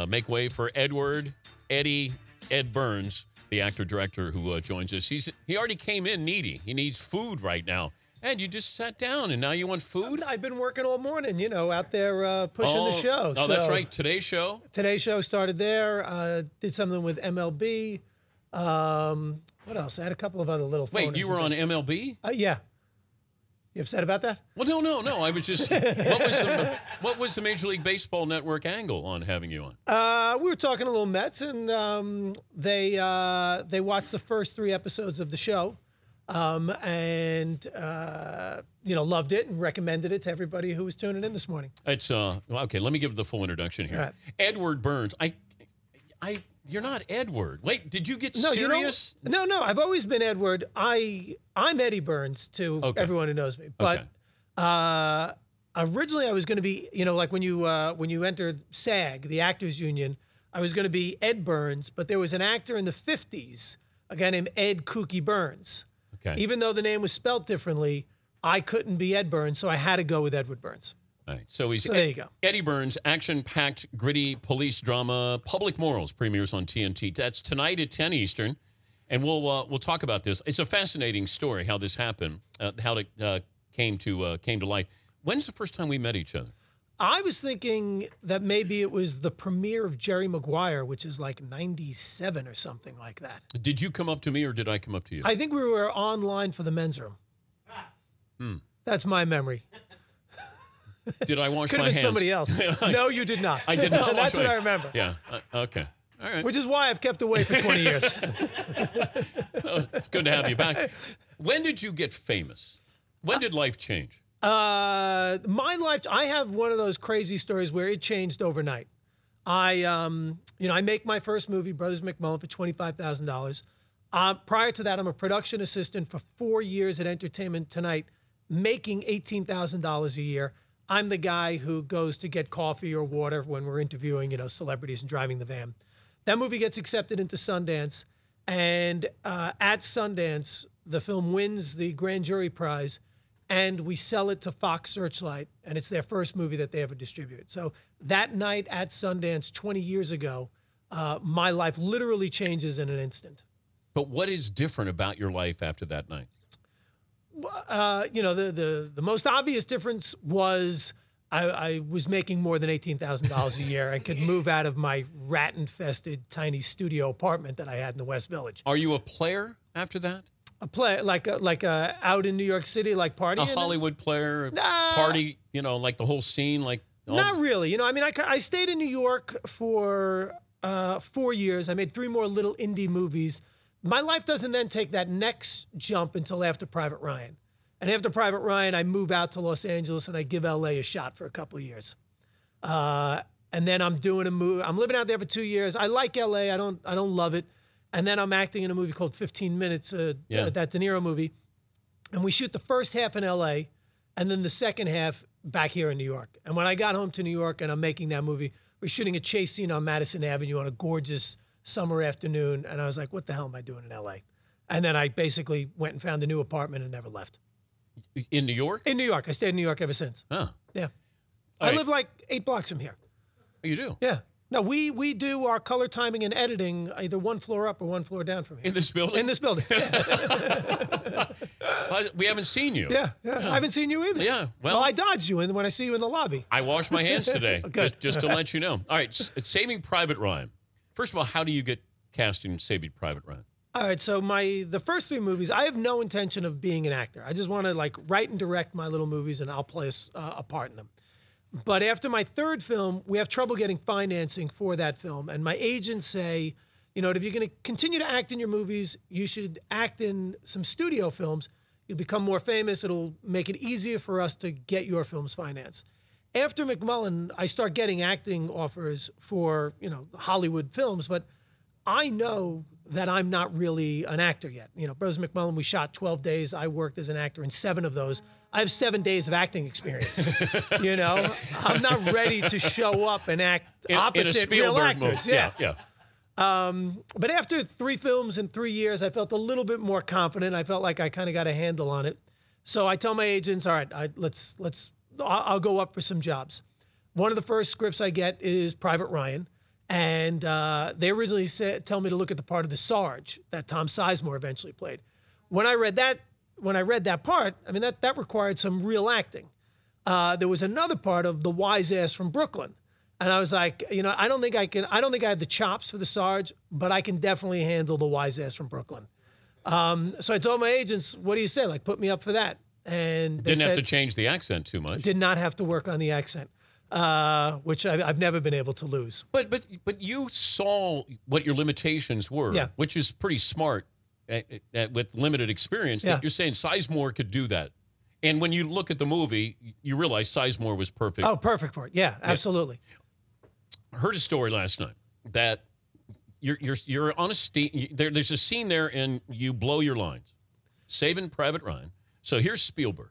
make way for Ed Burns, the actor-director who joins us. He already came in needy. He needs food right now. Ed, you just sat down, and now you want food? I've been working all morning, out there pushing the show. Oh, that's right. Today's show? Today's show started there. Did something with MLB. What else? I had a couple of other little phone. Wait, you were on MLB? Yeah. You upset about that? Well, no. I was just, what was the Major League Baseball Network angle on having you on? We were talking a little Mets, and they watched the first 3 episodes of the show, and loved it and recommended it to everybody who was tuning in this morning. It's okay. Let me give the full introduction here. Right. Edward Burns. You're not Edward. Wait, did you get serious? No. I've always been Edward. I'm Eddie Burns to everyone who knows me. But originally I was going to be, like when you entered SAG, the Actors Union, I was going to be Ed Burns. But there was an actor in the 50s, a guy named Ed Kooky Burns. Okay. Even though the name was spelled differently, I couldn't be Ed Burns, so I had to go with Edward Burns. All right. So there you go. Eddie Burns, action-packed, gritty police drama, Public Morals premieres on TNT. That's tonight at 10 Eastern, and we'll talk about this. It's a fascinating story how this happened, how it came to light. When's the first time we met each other? I was thinking that maybe it was the premiere of Jerry Maguire, which is like 97 or something like that. Did you come up to me or did I come up to you? I think we were online for the men's room. That's my memory. Did I wash Could my have been hands? Somebody else. No, you did not. I did not. That's what I remember. Yeah. Okay. All right. Which is why I've kept away for 20 years. It's good to have you back. When did you get famous? When did life change? My life, I have one of those crazy stories where it changed overnight. I make my first movie, Brothers McMullen, for $25,000. Prior to that, I'm a production assistant for 4 years at Entertainment Tonight, making $18,000 a year. I'm the guy who goes to get coffee or water when we're interviewing, celebrities and driving the van. That movie gets accepted into Sundance, and at Sundance, the film wins the grand jury prize, and we sell it to Fox Searchlight, and it's their first movie that they ever distributed. So that night at Sundance 20 years ago, my life literally changes in an instant. But what is different about your life after that night? The most obvious difference was I was making more than $18,000 a year and could move out of my rat-infested tiny studio apartment that I had in the West Village. Are you a player after that? A player, like out in New York City, like partying? A Hollywood player, party, like the whole scene? Not really. I stayed in New York for 4 years. I made 3 more little indie movies. My life doesn't then take that next jump until after Private Ryan. And after Private Ryan, I move out to Los Angeles and I give LA a shot for a couple of years. And then I'm doing a movie. I'm living out there for 2 years. I like LA. I don't love it. And then I'm acting in a movie called 15 Minutes, that De Niro movie. And we shoot the first half in LA and then the second half back here in New York. And when I got home to New York and I'm making that movie, we're shooting a chase scene on Madison Avenue on a gorgeous summer afternoon, and I was like, what the hell am I doing in L.A.? And then I basically went and found a new apartment and never left. In New York? In New York. I stayed in New York ever since. Oh. Yeah. I live like 8 blocks from here. You do? Yeah. No, we do our color timing and editing either 1 floor up or 1 floor down from here. In this building? In this building. We haven't seen you. Yeah. I haven't seen you either. Yeah. Well, I dodged you when I see you in the lobby. I washed my hands today. Good. Just to let you know. All right, Saving Private Ryan. First of all, how do you get cast in Saving Private Ryan? All right, so the first 3 movies, I have no intention of being an actor. I just want to write and direct my little movies, and I'll play a part in them. But after my 3rd film, we have trouble getting financing for that film, and my agents say, if you're going to continue to act in your movies, you should act in some studio films. You'll become more famous. It'll make it easier for us to get your films financed. After McMullen, I start getting acting offers for, Hollywood films, but I know that I'm not really an actor yet. Brothers McMullen, we shot 12 days. I worked as an actor in 7 of those. I have 7 days of acting experience. I'm not ready to show up and act opposite real actors. Yeah. But after 3 films in 3 years, I felt a little bit more confident. I felt like I kind of got a handle on it. So I tell my agents, all right, I'll go up for some jobs. One of the first scripts I get is Private Ryan. And they originally tell me to look at the part of the Sarge that Tom Sizemore eventually played. When I read that part, I mean, that required some real acting. There was another part of the wise ass from Brooklyn. And I was like, I don't think I have the chops for the Sarge, but I can definitely handle the wise ass from Brooklyn. So I told my agents, what do you say? Like, put me up for that. And they didn't have to change the accent too much. Did not have to work on the accent, which I've never been able to lose. But you saw what your limitations were, which is pretty smart with limited experience. That you're saying Sizemore could do that. And when you look at the movie, you realize Sizemore was perfect. Oh, perfect for it. Yeah, absolutely. I heard a story last night that you're on a there's a scene there and you blow your lines. Saving Private Ryan. So here's Spielberg.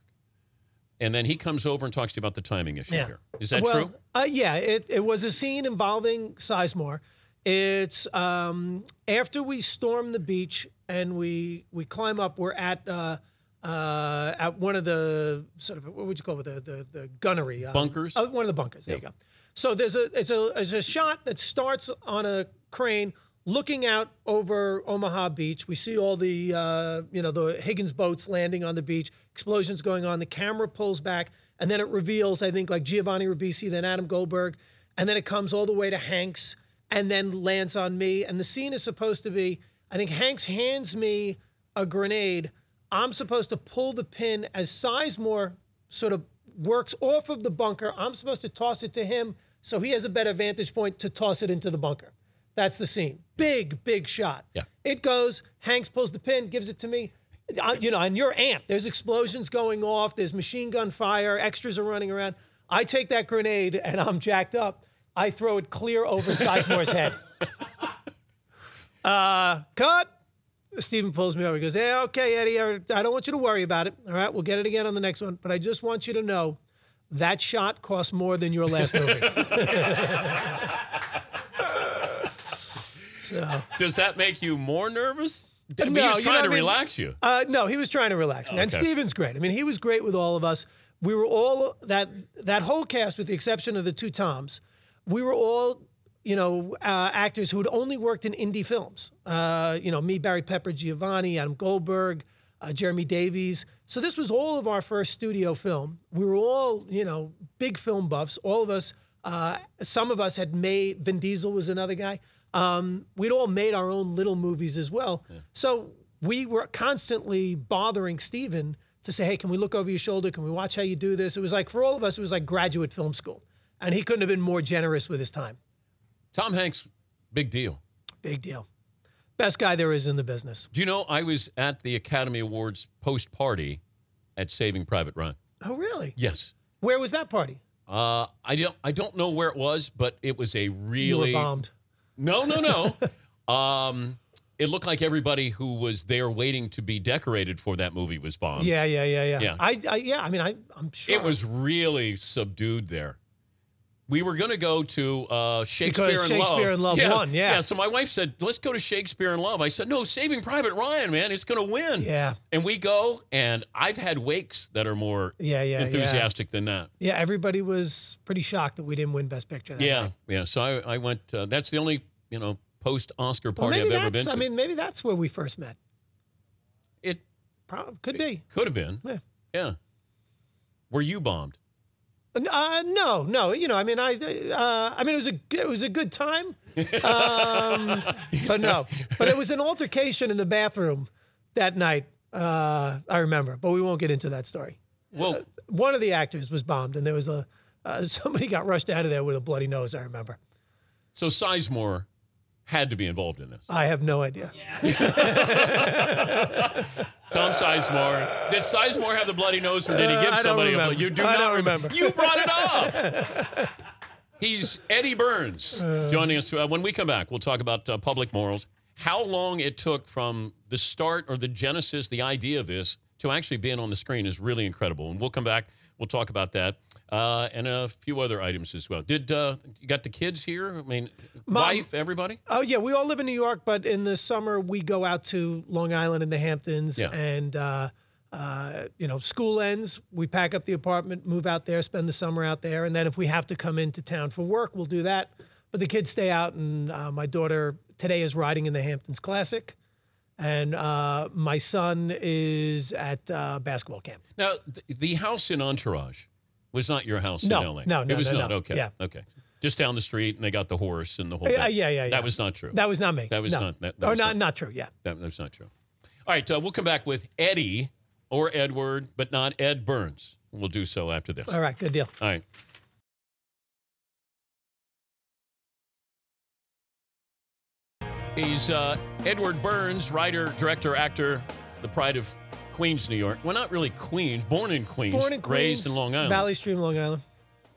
And then he comes over and talks to you about the timing issue here. Is that true? Yeah, it was a scene involving Sizemore. It's after we storm the beach and we climb up, we're at one of the sort of, what would you call it, the gunnery. Bunkers? One of the bunkers, there you go. So there's a shot that starts on a crane looking out over Omaha Beach. We see all the, the Higgins boats landing on the beach, explosions going on. The camera pulls back, and then it reveals, I think, like Giovanni Ribisi, then Adam Goldberg, and then it comes all the way to Hanks, and then lands on me. And the scene is supposed to be, I think Hanks hands me a grenade. I'm supposed to pull the pin as Sizemore sort of works off of the bunker. I'm supposed to toss it to him so he has a better vantage point to toss it into the bunker. That's the scene. Big, big shot. Yeah. It goes, Hanks pulls the pin, gives it to me. And you're amped. There's explosions going off. There's machine gun fire. Extras are running around. I take that grenade, and I'm jacked up. I throw it clear over Sizemore's head. Cut. Stephen pulls me over. He goes, "Hey, okay, Eddie, I don't want you to worry about it. All right, we'll get it again on the next one. But I just want you to know that shot cost more than your last movie." So, does that make you more nervous? No, he was trying to relax you. No, he was trying to relax me. And Stephen's great. I mean, he was great with all of us. We were all, that whole cast, with the exception of the two Toms, we were all, actors who had only worked in indie films. Me, Barry Pepper, Giovanni, Adam Goldberg, Jeremy Davies. So this was all of our first studio film. We were all, big film buffs. All of us, some of us had made, Vin Diesel was another guy. We'd all made our own little movies as well. Yeah. So we were constantly bothering Stephen to say, hey, can we look over your shoulder? Can we watch how you do this? It was like, for all of us, it was like graduate film school. And he couldn't have been more generous with his time. Tom Hanks, big deal. Big deal. Best guy there is in the business. Do you know, I was at the Academy Awards post-party at Saving Private Ryan. Oh, really? Yes. Where was that party? I don't know where it was, but it was a really... You were bombed. No. It looked like everybody who was there waiting to be decorated for that movie was bombed. Yeah. I'm sure. It was really subdued there. We were going to go to Shakespeare because in Love. Shakespeare in Love won, yeah. So my wife said, let's go to Shakespeare in Love. I said, no, Saving Private Ryan, man, it's going to win. Yeah. And we go, and I've had wakes that are more enthusiastic than that. Yeah, everybody was pretty shocked that we didn't win Best Picture that night. Yeah. So I went, that's the only, post-Oscar party I've ever been to. I mean, maybe that's where we first met. It probably could be. Could have been. Yeah. Were you bombed? No. It was a good time. But no. But it was an altercation in the bathroom that night. I remember, but we won't get into that story. Well, one of the actors was bombed, and there was somebody got rushed out of there with a bloody nose. I remember. So Sizemore had to be involved in this. I have no idea. Tom Sizemore. Did Sizemore have the bloody nose, or did he give somebody a bloody? You do not remember. You brought it up. He's Eddie Burns joining us. When we come back, we'll talk about public morals, how long it took from the start or the genesis, the idea of this, to actually being on the screen is really incredible. And we'll come back. We'll talk about that. And a few other items as well. Did you got the kids here? I mean, wife, everybody? Oh, yeah. We all live in New York, but in the summer, we go out to Long Island and the Hamptons. Yeah. And, school ends. We pack up the apartment, move out there, spend the summer out there. And then if we have to come into town for work, we'll do that. but the kids stay out, and my daughter today is riding in the Hamptons Classic, and my son is at basketball camp. Now, the house in Entourage was not your house in L.A.? No, it was not. no. Okay, Yeah. okay. Just down the street, and they got the horse and the whole Yeah, thing. yeah. That was not true. That was not me. That was no. not. That or was not true. Yeah. That's not true. All right, we'll come back with Eddie or Edward, but not Ed Burns. We'll do so after this. All right, good deal. All right. He's Edward Burns, writer, director, actor, the pride of Queens, New York. Well, not really Queens, born in Queens, raised in Long Island. Valley Stream, Long Island.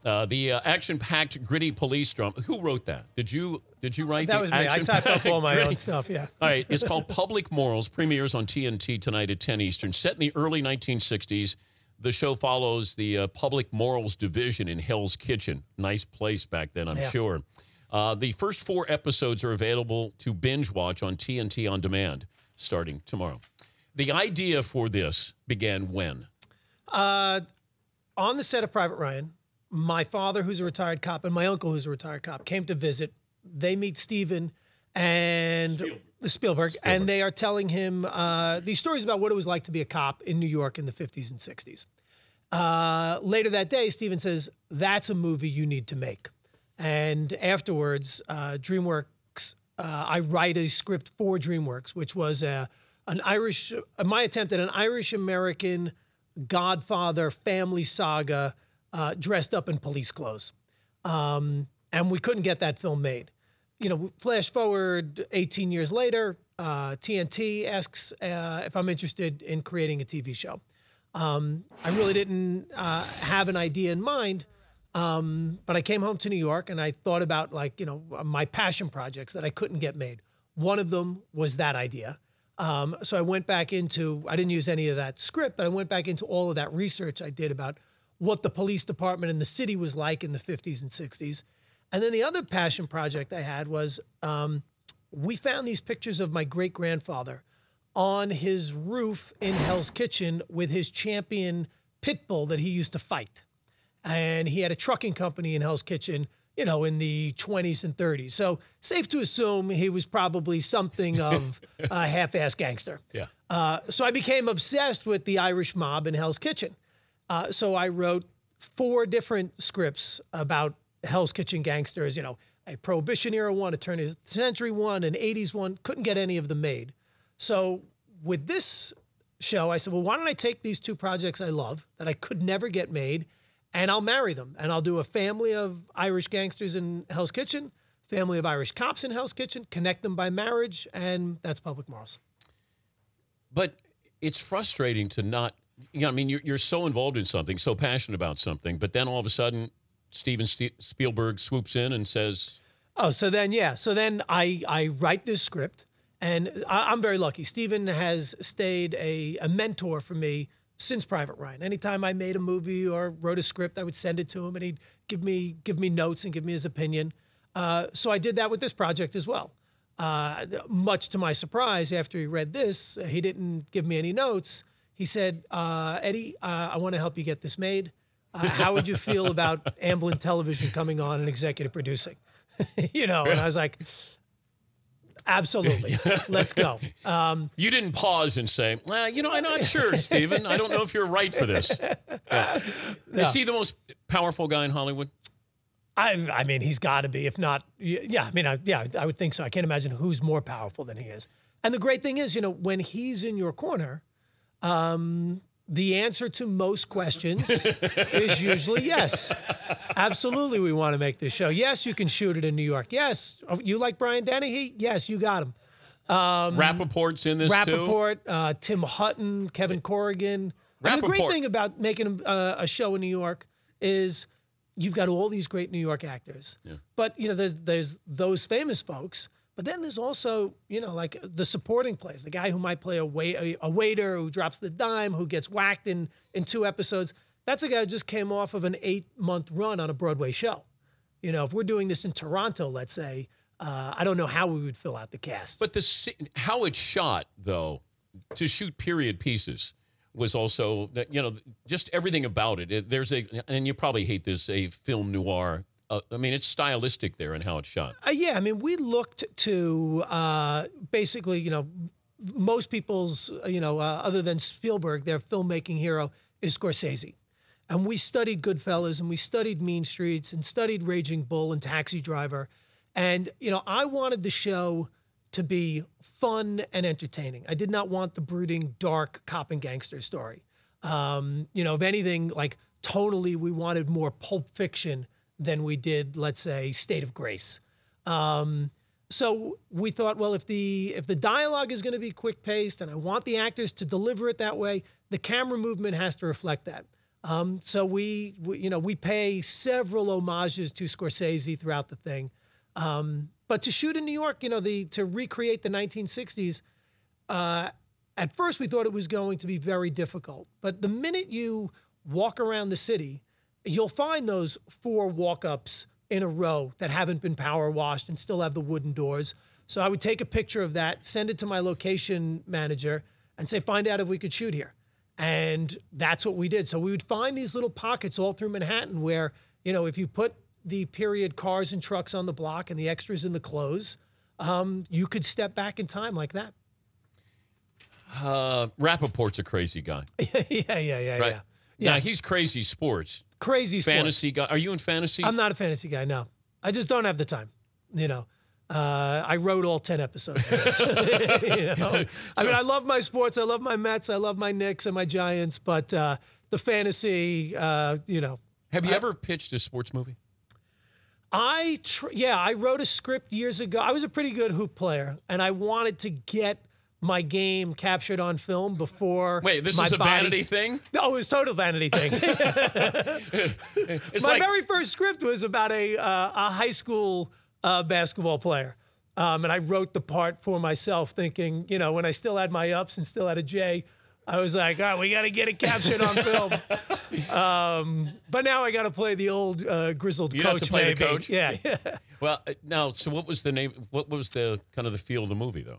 The action-packed, gritty police drama. Who wrote that? Did you write that? That was me. I typed up all my own stuff, yeah. All right. It's called Public Morals, premieres on TNT tonight at 10 Eastern. Set in the early 1960s, the show follows the Public Morals Division in Hell's Kitchen. Nice place back then, I'm sure. The first 4 episodes are available to binge watch on TNT On Demand starting tomorrow. The idea for this began when? On the set of Private Ryan, my father, who's a retired cop, and my uncle, who's a retired cop, came to visit. They meet Steven and Spielberg, and they are telling him these stories about what it was like to be a cop in New York in the 50s and 60s. Later that day, Steven says, that's a movie you need to make. And afterwards, DreamWorks, I write a script for DreamWorks, which was my attempt at an Irish-American Godfather family saga dressed up in police clothes. And we couldn't get that film made. You know, flash forward 18 years later, TNT asks if I'm interested in creating a TV show. I really didn't have an idea in mind, but I came home to New York and I thought about, like, you know, my passion projects that I couldn't get made. One of them was that idea. So I went back into, I didn't use any of that script, but I went back into all of that research I did about what the police department in the city was like in the 50s and 60s. And then the other passion project I had was we found these pictures of my great-grandfather on his roof in Hell's Kitchen with his champion pit bull that he used to fight. And he had a trucking company in Hell's Kitchen, you know, in the 20s and 30s. So safe to assume he was probably something of a half-ass gangster. Yeah. So I became obsessed with the Irish mob in Hell's Kitchen. So I wrote 4 different scripts about Hell's Kitchen gangsters, you know, a Prohibition era one, a turn of the century one, an 80s one. Couldn't get any of them made. So with this show, I said, well, why don't I take these 2 projects I love that I could never get made, and I'll marry them. And I'll do a family of Irish gangsters in Hell's Kitchen, family of Irish cops in Hell's Kitchen, connect them by marriage, and that's Public Morals. But it's frustrating to not, you know, I mean, you're so involved in something, so passionate about something, but then all of a sudden, Steven Spielberg swoops in and says... Oh, so then, yeah. So then I write this script, and I'm very lucky. Steven has stayed a mentor for me since Private Ryan. Anytime I made a movie or wrote a script, I would send it to him, and he'd give me notes and give me his opinion. So I did that with this project as well. Much to my surprise, after he read this, he didn't give me any notes. He said, Eddie, I want to help you get this made. How would you feel about Amblin Television coming on and executive producing? You know, and I was like, absolutely, let's go. You didn't pause and say, well, you know, I'm not sure, Steven. I don't know if you're right for this. Yeah. No. Is he the most powerful guy in Hollywood? I mean, he's got to be. If not, yeah, I mean, I would think so. I can't imagine who's more powerful than he is. And the great thing is, you know, when he's in your corner, the answer to most questions is usually yes. Absolutely, we want to make this show. Yes, you can shoot it in New York. Yes. You like Brian Dennehy? Yes, you got him. Rappaport's in this too? Rappaport, Tim Hutton, Kevin Corrigan. I mean, the great thing about making a show in New York is you've got all these great New York actors. Yeah. But, you know, there's those famous folks. But then there's also, you know, like the supporting players, the guy who might play a waiter who drops the dime, who gets whacked in 2 episodes. That's a guy who just came off of an 8-month run on a Broadway show. You know, if we're doing this in Toronto, let's say, I don't know how we would fill out the cast. But how it's shot, though, to shoot period pieces was also, you know, just everything about it. There's and you probably hate this, a film noir I mean, it's stylistic there and how it's shot. Yeah, I mean, we looked to basically, most people's, other than Spielberg, their filmmaking hero is Scorsese. And we studied Goodfellas and we studied Mean Streets and studied Raging Bull and Taxi Driver. And, I wanted the show to be fun and entertaining. I did not want the brooding, dark cop and gangster story. If anything, like tonally, we wanted more Pulp Fiction than we did, let's say, State of Grace. So we thought, well, if the dialogue is going to be quick paced and I want the actors to deliver it that way, the camera movement has to reflect that. So we pay several homages to Scorsese throughout the thing. But to shoot in New York, to recreate the 1960s, at first we thought it was going to be very difficult. But the minute you walk around the city, you'll find those 4 walk-ups in a row that haven't been power washed and still have the wooden doors. So I would take a picture of that, send it to my location manager, and say, find out if we could shoot here. And that's what we did. So we would find these little pockets all through Manhattan where, if you put the period cars and trucks on the block and the extras in the clothes, you could step back in time like that. Rappaport's a crazy guy. Yeah. Right? Yeah. Now, he's crazy sports. Crazy sports. Fantasy guy. Are you in fantasy? I'm not a fantasy guy, no. I just don't have the time, I wrote all 10 episodes of this. I mean, I love my sports. I love my Mets. I love my Knicks and my Giants. But the fantasy, Have you ever pitched a sports movie? I wrote a script years ago. I was a pretty good hoop player, and I wanted to get my game captured on film before. Wait, this is a vanity thing? No, it was total vanity thing. My very first script was about a high school basketball player. And I wrote the part for myself thinking, when I still had my ups and still had a J, I was like, all right, we got to get it captured on film. But now I got to play the old grizzled you coach. have to play maybe. the coach? Yeah. Well, now, so what was the name? What was the kind of the feel of the movie, though?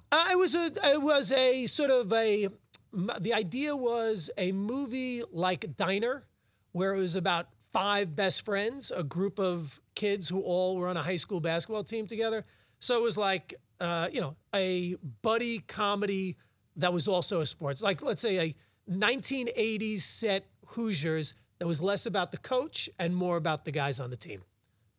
The idea was a movie like Diner, where it was about 5 best friends, a group of kids who all were on a high school basketball team together. So it was like, a buddy comedy that was also a sports. Like, let's say a 1980s set Hoosiers that was less about the coach and more about the guys on the team.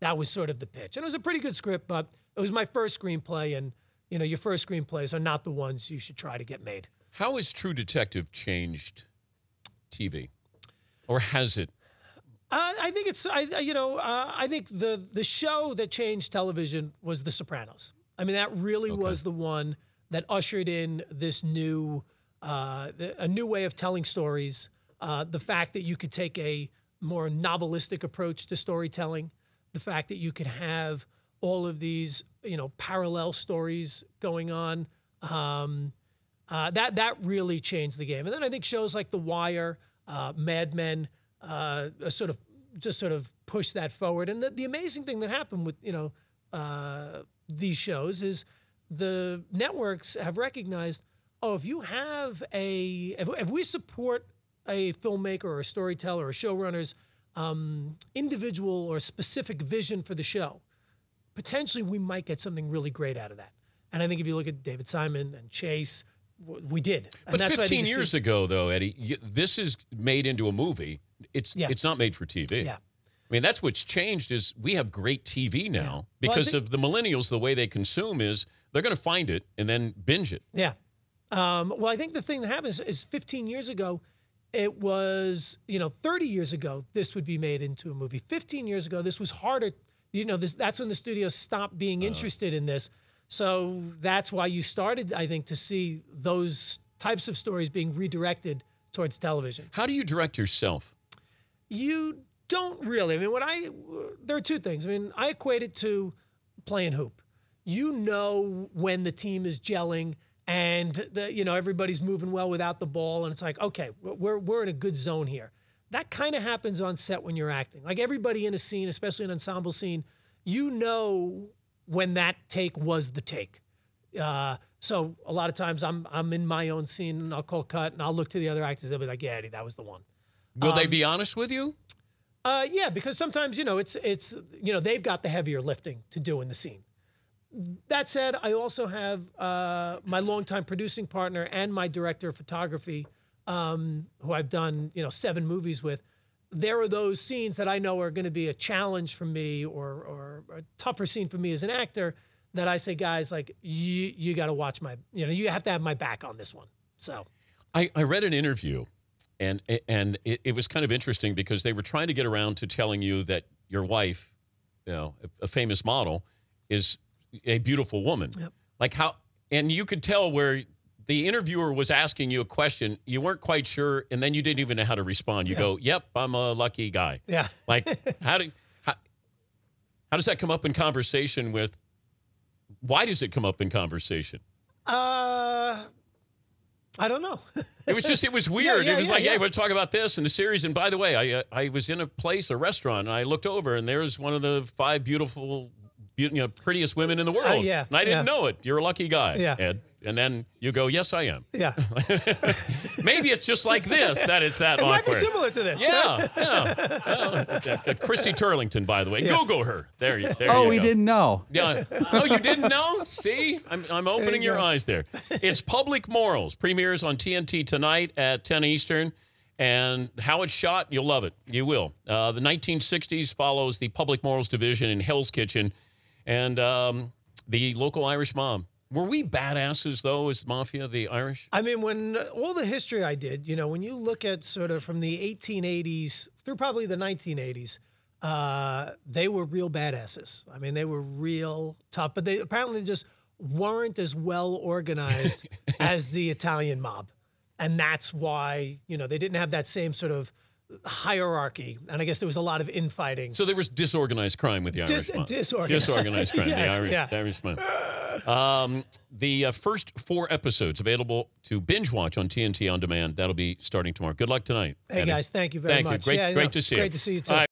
That was sort of the pitch. And it was a pretty good script, but it was my first screenplay. And, your first screenplays are not the ones you should try to get made. How has True Detective changed TV? Or has it? I think I think the show that changed television was The Sopranos. I mean, that really was the one that ushered in this new, a new way of telling stories. The fact that you could take a more novelistic approach to storytelling, the fact that you could have all of these, parallel stories going on, that really changed the game. And then I think shows like The Wire, Mad Men, sort of push that forward. And the amazing thing that happened with these shows is the networks have recognized, if you have if we support a filmmaker or a storyteller or a showrunner's individual or specific vision for the show, potentially we might get something really great out of that. And I think if you look at David Simon and Chase, we did. And but that's 15 years ago, though, Eddie, this is made into a movie. It's not made for TV. Yeah. I mean, that's what's changed is we have great TV now because of the millennials. The way they consume is they're going to find it and then binge it. Yeah. Well, I think the thing that happens is 15 years ago, it was, 30 years ago, this would be made into a movie. 15 years ago, this was harder. That's when the studios stopped being interested in this. So that's why you started, I think, to see those types of stories being redirected towards television. How do you direct yourself? You don't really. I mean, there are 2 things. I mean, I equate it to playing hoop. You know when the team is gelling and everybody's moving well without the ball, and it's like, okay, we're in a good zone here. That kind of happens on set when you're acting. Like everybody in a scene, especially an ensemble scene, when that take was the take. So a lot of times I'm in my own scene and I'll call cut and I'll look to the other actors. They'll be like, yeah, Eddie, that was the one. Will they be honest with you? Yeah, because sometimes, it's they've got the heavier lifting to do in the scene. That said, I also have my longtime producing partner and my director of photography, who I've done, 7 movies with. There are those scenes that I know are going to be a challenge for me or a tougher scene for me as an actor that I say, guys, like, you got to watch you have to have my back on this one. So I read an interview, and it was kind of interesting because they were trying to get around to telling you that your wife, a famous model, is a beautiful woman. Yep. Like how, and you could tell where the interviewer was asking you a question, you weren't quite sure, and then you didn't even know how to respond. You go, "Yep, I'm a lucky guy." Yeah. Like how does that come up in conversation with? Why does it come up in conversation? I don't know. It was weird. Yeah, it was yeah, like, yeah. hey, we're talking about this in the series. And by the way, I was in a restaurant, and I looked over, and there's one of the 5 beautiful, prettiest women in the world. Yeah, And I didn't know it. You're a lucky guy, Yeah. Ed. And then you go, yes, I am. Yeah. Maybe it's just like this, that it's that It awkward. might be similar to this. Yeah, yeah. Christy Turlington, by the way. Yeah. Google her. There you Oh, go. we didn't know. Yeah. Oh, you didn't know? See? I'm opening your eyes there. It's Public Morals. Premieres on TNT tonight at 10 Eastern. And how it's shot, you'll love it. You will. The 1960s follows the Public Morals Division in Hell's Kitchen and the local Irish mob. Were we badasses, though, as mafia, the Irish? I mean, when all the history I did, when you look at sort of from the 1880s through probably the 1980s, they were real badasses. I mean, they were real tough, but they apparently just weren't as well organized as the Italian mob. And that's why, they didn't have that same sort of hierarchy. And I guess there was a lot of infighting. So there was disorganized crime with the Irish mob. Disorganized crime, Yes, the Irish mob. The first 4 episodes available to binge watch on TNT On Demand. That'll be starting tomorrow. Good luck tonight. Hey, Eddie. guys, thank you very much. Thank you. Great to see you. Great to see you, too. All right.